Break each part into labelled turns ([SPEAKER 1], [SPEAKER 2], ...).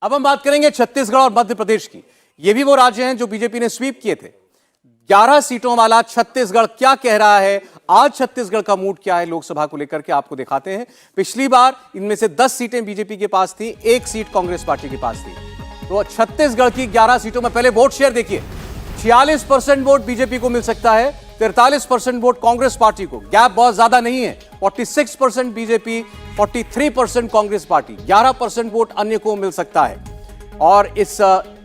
[SPEAKER 1] अब हम बात करेंगे छत्तीसगढ़ और मध्य प्रदेश की। ये भी वो राज्य हैं जो बीजेपी ने स्वीप किए थे। 11 सीटों वाला छत्तीसगढ़ क्या कह रहा है, आज छत्तीसगढ़ का मूड क्या है लोकसभा को लेकर के आपको दिखाते हैं। पिछली बार इनमें से 10 सीटें बीजेपी के पास थी, 1 सीट कांग्रेस पार्टी के पास थी। तो छत्तीसगढ़ की 11 सीटों में पहले वोट शेयर देखिए, 46% वोट बीजेपी को मिल सकता है, 43% वोट कांग्रेस पार्टी को। गैप बहुत ज्यादा नहीं है, 46% बीजेपी, 43% कांग्रेस पार्टी, 11% वोट अन्य को मिल सकता है। और इस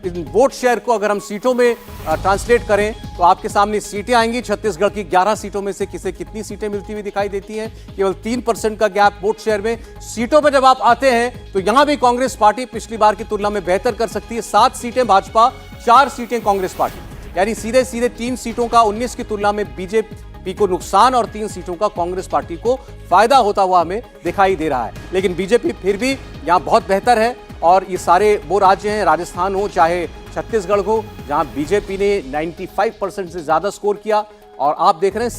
[SPEAKER 1] वोट शेयर को अगर हम सीटों में ट्रांसलेट करें तो आपके सामने सीटें आएंगी। छत्तीसगढ़ की 11 सीटों में से किसे कितनी सीटें मिलती हुई दिखाई देती हैं, केवल 3% का गैप वोट शेयर में। सीटों पर जब आप आते हैं तो यहां भी कांग्रेस पार्टी पिछली बार की तुलना में बेहतर कर सकती है। 7 सीटें भाजपा, 4 सीटें कांग्रेस पार्टी, यानी सीधे सीधे 3 सीटों का 19 की तुलना में बीजेपी को नुकसान और 3 सीटों का कांग्रेस पार्टी को फायदा होता हुआ हमें दिखाई दे रहा है। लेकिन बीजेपी फिर भी यहां बहुत बेहतर है। और ये सारे वो राज्य हैं, राजस्थान हो चाहे छत्तीसगढ़ हो, जहां बीजेपी ने 95% से ज्यादा स्कोर किया। और आप देख रहे हैं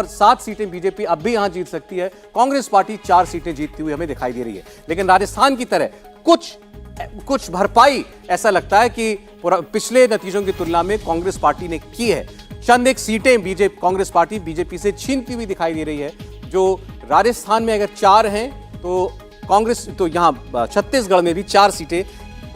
[SPEAKER 1] 7 सीटें बीजेपी अब भी यहां जीत सकती है। कांग्रेस पार्टी 4 सीटें जीतती हुई हमें दिखाई दे रही है। लेकिन राजस्थान की तरह कुछ भरपाई ऐसा लगता है कि पिछले नतीजों की तुलना में कांग्रेस पार्टी ने की है। चंद एक सीटें कांग्रेस पार्टी बीजेपी से छीनती हुई दिखाई दे रही है। जो राजस्थान में अगर 4 हैं तो कांग्रेस, तो यहां छत्तीसगढ़ में भी 4 सीटें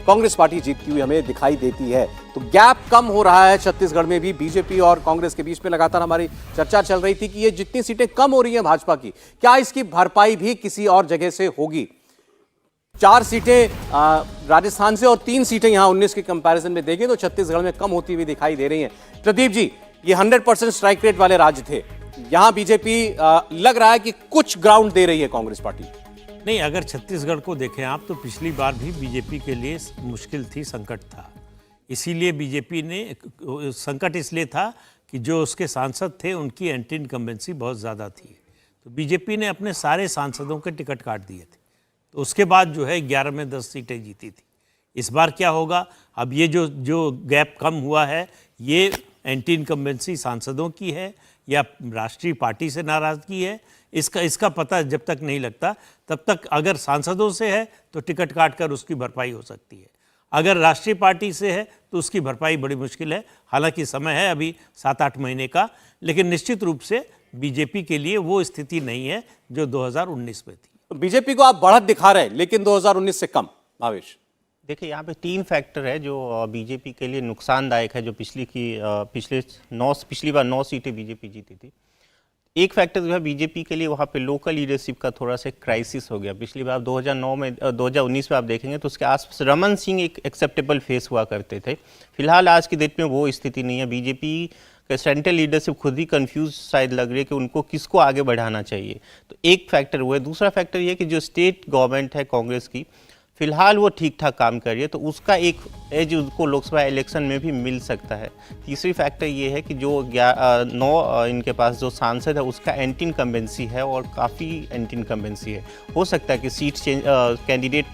[SPEAKER 1] कांग्रेस पार्टी जीतती हुई हमें दिखाई देती है। तो गैप कम हो रहा है छत्तीसगढ़ में भी। बीजेपी और कांग्रेस के बीच में लगातार हमारी चर्चा चल रही थी कि ये जितनी सीटें कम हो रही हैं भाजपा की, क्या इसकी भरपाई भी किसी और जगह से होगी। 4 सीटें राजस्थान से और 3 सीटें यहां 19 के कंपैरिजन में देखें तो छत्तीसगढ़ में कम होती हुई दिखाई दे रही हैं। प्रदीप जी, ये 100% स्ट्राइक रेट वाले राज्य थे, यहां बीजेपी लग रहा है कि कुछ ग्राउंड दे रही है कांग्रेस पार्टी।
[SPEAKER 2] नहीं, अगर छत्तीसगढ़ को देखें आप तो पिछली बार भी बीजेपी के लिए मुश्किल थी, संकट था। इसीलिए बीजेपी ने, संकट इसलिए था कि जो उसके सांसद थे उनकी एंटी इनकम्बेंसी बहुत ज़्यादा थी। तो बीजेपी ने अपने सारे सांसदों के टिकट काट दिए थे। तो उसके बाद जो है 11 में 10 सीटें जीती थी। इस बार क्या होगा, अब ये जो गैप कम हुआ है, ये एंटी इनकम्बेंसी सांसदों की है या राष्ट्रीय पार्टी से नाराज़गी है, इसका पता जब तक नहीं लगता तब तक अगर सांसदों से है तो टिकट काट कर उसकी भरपाई हो सकती है, अगर राष्ट्रीय पार्टी से है तो उसकी भरपाई बड़ी मुश्किल है। हालांकि समय है अभी 7-8 महीने का, लेकिन निश्चित रूप से बीजेपी के लिए वो स्थिति नहीं है जो 2019 में थी।
[SPEAKER 1] बीजेपी को आप बढ़त दिखा रहे हैं लेकिन 2019 से कम। भावेश,
[SPEAKER 3] देखिए, यहाँ पे 3 फैक्टर है जो बीजेपी के लिए नुकसानदायक है। जो पिछली बार 9 सीटें बीजेपी जीती थी। एक फैक्टर जो है बीजेपी के लिए, वहाँ पे लोकल लीडरशिप का थोड़ा सा क्राइसिस हो गया। पिछली बार 2019 में आप देखेंगे तो उसके आसपास रमन सिंह एक एक्सेप्टेबल फेस हुआ करते थे। फिलहाल आज की डेट में वो स्थिति नहीं है। बीजेपी का सेंट्रल लीडरशिप खुद ही कंफ्यूज शायद लग रही है कि उनको किसको आगे बढ़ाना चाहिए। तो एक फैक्टर वो है। दूसरा फैक्टर ये कि जो स्टेट गवर्नमेंट है कांग्रेस की, फिलहाल वो ठीक ठाक काम कर रही है, तो उसका एक एज उसको लोकसभा इलेक्शन में भी मिल सकता है। तीसरी फैक्टर ये है कि जो 9 इनके पास जो सांसद है उसका एंटी इनकम्बेंसी है और काफ़ी एंटी इनकम्बेंसी है। हो सकता है कि कैंडिडेट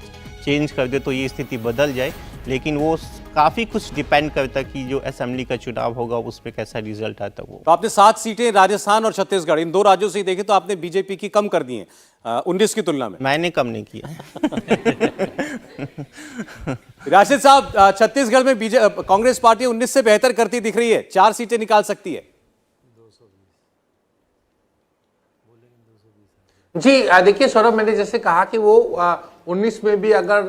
[SPEAKER 3] चेंज कर दे तो ये स्थिति बदल जाए, लेकिन वो काफ़ी कुछ डिपेंड करता है कि जो असेंबली का चुनाव होगा उस पर कैसा रिजल्ट आता है। वो
[SPEAKER 1] तो आपने 7 सीटें राजस्थान और छत्तीसगढ़, इन 2 राज्यों से ही देखें तो आपने बीजेपी की कम कर दी है 19 की तुलना में।
[SPEAKER 3] मैंने कम नहीं किया।
[SPEAKER 1] राशिद साहब, छत्तीसगढ़ में कांग्रेस पार्टी 19 से बेहतर करती दिख रही है, 4 सीटें निकाल सकती है।
[SPEAKER 4] जी देखिए सौरभ, मैंने जैसे कहा कि वो 19 में भी अगर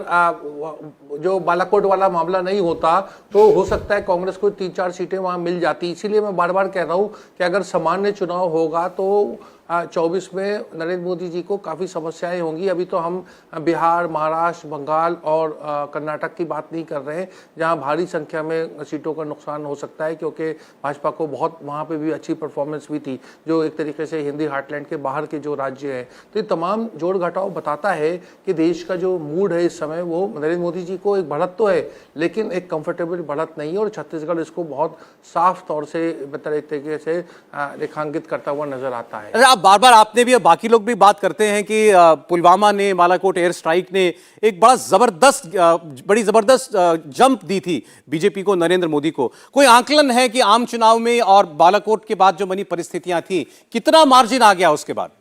[SPEAKER 4] जो बालाकोट वाला मामला नहीं होता तो हो सकता है कांग्रेस को 3-4 सीटें वहां मिल जाती। इसीलिए मैं बार बार कह रहा हूं कि अगर सामान्य चुनाव होगा तो 24 में नरेंद्र मोदी जी को काफ़ी समस्याएं होंगी। अभी तो हम बिहार, महाराष्ट्र, बंगाल और कर्नाटक की बात नहीं कर रहे हैं जहां भारी संख्या में सीटों का नुकसान हो सकता है, क्योंकि भाजपा को बहुत वहां पे भी अच्छी परफॉर्मेंस हुई थी, जो एक तरीके से हिंदी हार्टलैंड के बाहर के जो राज्य हैं। तो ये तमाम जोड़ घटाव बताता है कि देश का जो मूड है इस समय, वो नरेंद्र मोदी जी को एक बढ़त तो है लेकिन एक कंफर्टेबल बढ़त नहीं है। और छत्तीसगढ़ इसको बहुत साफ तौर से बेहतर तरीके से रेखांकित करता हुआ नजर आता है।
[SPEAKER 1] बार बार आपने भी, बाकी लोग भी बात करते हैं कि पुलवामा ने, बालाकोट एयर स्ट्राइक ने एक बड़ी जबरदस्त जंप दी थी बीजेपी को, नरेंद्र मोदी को। कोई आंकलन है कि आम चुनाव में और बालाकोट के बाद जो बनी परिस्थितियां थी, कितना मार्जिन आ गया उसके बाद?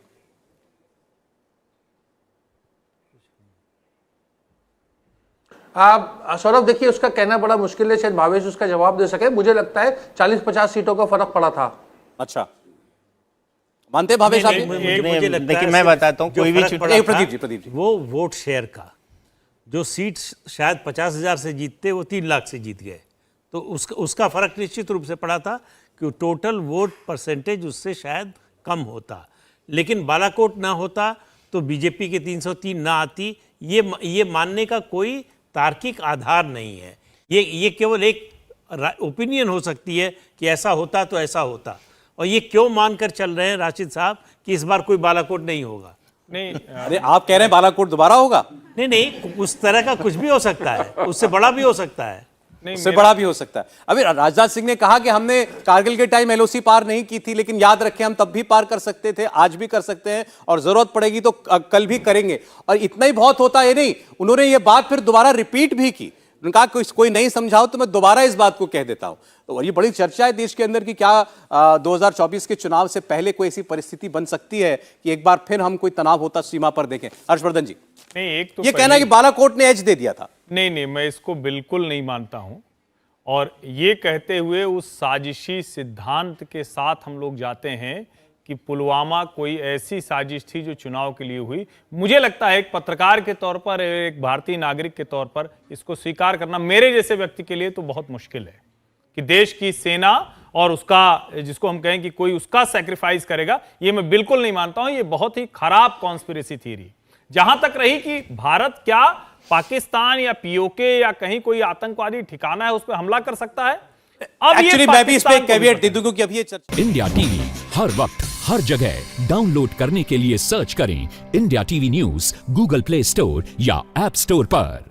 [SPEAKER 4] सौरभ देखिए, उसका कहना बड़ा मुश्किल है, शायद भावेश उसका जवाब दे सके। मुझे लगता है 40-50 सीटों का फर्क पड़ा था।
[SPEAKER 1] अच्छा, मानते हैं भावेश आप?
[SPEAKER 2] मुझे लगता
[SPEAKER 3] देखिए,
[SPEAKER 2] है
[SPEAKER 3] मैं बताता हूँ,
[SPEAKER 2] जो
[SPEAKER 3] कोई भी
[SPEAKER 2] फर्क
[SPEAKER 3] चुनाव-
[SPEAKER 2] पड़ा था,
[SPEAKER 1] प्रदीप जी।
[SPEAKER 2] वो वोट शेयर का, जो सीट शायद 50,000 से जीतते वो 3 लाख से जीत गए, तो उसका फर्क निश्चित रूप से पड़ा था कि टोटल वोट परसेंटेज उससे शायद कम होता। लेकिन बालाकोट ना होता तो बीजेपी के 303 ना आती, ये मानने का कोई तार्किक आधार नहीं है। ये केवल एक ओपिनियन हो सकती है कि ऐसा होता तो ऐसा होता, और ये क्यों मानकर चल रहे हैं राशिद साहब कि इस बार कोई बालाकोट नहीं होगा?
[SPEAKER 5] नहीं,
[SPEAKER 1] अरे आप कह रहे हैं बालाकोट दोबारा होगा?
[SPEAKER 2] नहीं, उस तरह का कुछ भी हो सकता है, उससे बड़ा भी हो सकता है।
[SPEAKER 1] उससे बड़ा भी हो सकता है। अभी राजनाथ सिंह ने कहा कि हमने कारगिल के टाइम एलओसी पार नहीं की थी, लेकिन याद रखें हम तब भी पार कर सकते थे, आज भी कर सकते हैं, और जरूरत पड़ेगी तो कल भी करेंगे। और इतना ही बहुत होता है नहीं, उन्होंने ये बात फिर दोबारा रिपीट भी की। उन्होंने कहा कोई नहीं समझाओ तो मैं दोबारा इस बात को कह देता हूं। तो ये बड़ी चर्चा है देश के अंदर कि क्या 2024 के चुनाव से पहले कोई ऐसी परिस्थिति बन सकती है कि एक बार फिर हम कोई तनाव होता सीमा पर देखें। हर्षवर्धन जी,
[SPEAKER 5] नहीं, एक तो
[SPEAKER 1] ये कहना है कि बालाकोट ने एज दे दिया था।
[SPEAKER 5] नहीं, मैं इसको बिल्कुल नहीं मानता हूं। और ये कहते हुए उस साजिशी सिद्धांत के साथ हम लोग जाते हैं कि पुलवामा कोई ऐसी साजिश थी जो चुनाव के लिए हुई। मुझे लगता है एक पत्रकार के तौर पर, एक भारतीय नागरिक के तौर पर इसको स्वीकार करना मेरे जैसे व्यक्ति के लिए तो बहुत मुश्किल है कि देश की सेना और उसका, जिसको हम कहें कि कोई उसका सैक्रिफाइस करेगा, ये मैं बिल्कुल नहीं मानता हूं। ये बहुत ही खराब कॉन्स्पिरेसी थ्योरी। जहां तक रही कि भारत क्या पाकिस्तान या पीओके या कहीं कोई आतंकवादी ठिकाना है उस पर हमला कर सकता है, अब ये
[SPEAKER 1] एक्चुअली मैं भी इस पे
[SPEAKER 5] पाकिस्तान को
[SPEAKER 1] कैविएट
[SPEAKER 5] भी
[SPEAKER 1] दे दूं क्योंकि अभी ये चर्चा
[SPEAKER 6] इंडिया टीवी हर वक्त हर जगह डाउनलोड करने के लिए सर्च करें India TV news Google play store या ऐप स्टोर पर।